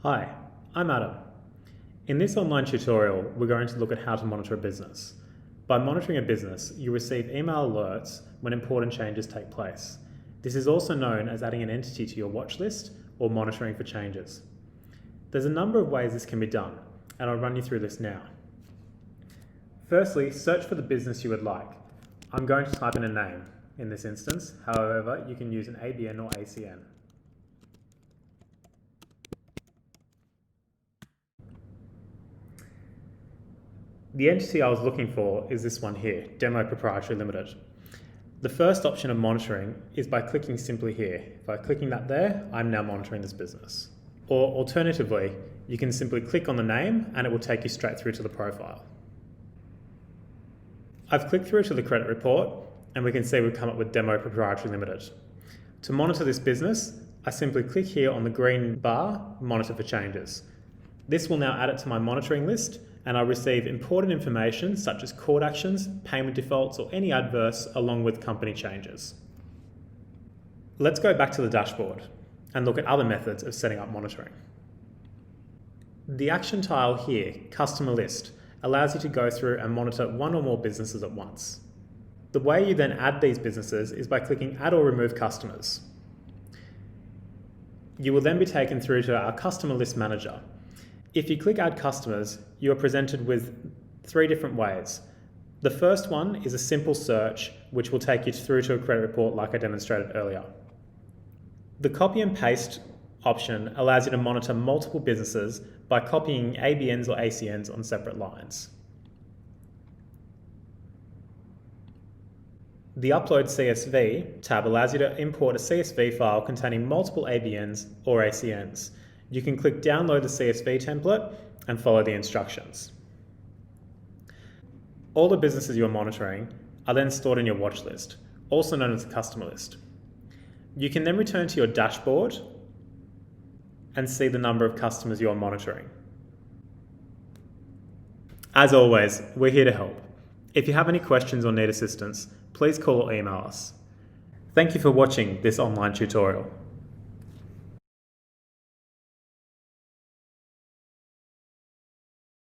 Hi, I'm Adam. In this online tutorial, we're going to look at how to monitor a business. By monitoring a business, you receive email alerts when important changes take place. This is also known as adding an entity to your watch list or monitoring for changes. There's a number of ways this can be done, and I'll run you through this now. Firstly, search for the business you would like. I'm going to type in a name in this instance, however, you can use an ABN or ACN. The entity I was looking for is this one here, Demo Proprietary Limited. The first option of monitoring is by clicking simply here. By clicking that there, I'm now monitoring this business. Or alternatively, you can simply click on the name and it will take you straight through to the profile. I've clicked through to the credit report and we can see we've come up with Demo Proprietary Limited. To monitor this business, I simply click here on the green bar, Monitor for Changes. This will now add it to my monitoring list and I'll receive important information such as court actions, payment defaults, or any adverse along with company changes. Let's go back to the dashboard and look at other methods of setting up monitoring. The action tile here, Customer List, allows you to go through and monitor one or more businesses at once. The way you then add these businesses is by clicking Add or Remove Customers. You will then be taken through to our Customer List Manager. If you click Add Customers, you are presented with three different ways. The first one is a simple search, which will take you through to a credit report like I demonstrated earlier. The Copy and Paste option allows you to monitor multiple businesses by copying ABNs or ACNs on separate lines. The Upload CSV tab allows you to import a CSV file containing multiple ABNs or ACNs. You can click Download the CSV template and follow the instructions. All the businesses you're monitoring are then stored in your watch list, also known as a customer list. You can then return to your dashboard and see the number of customers you're monitoring. As always, we're here to help. If you have any questions or need assistance, please call or email us. Thank you for watching this online tutorial.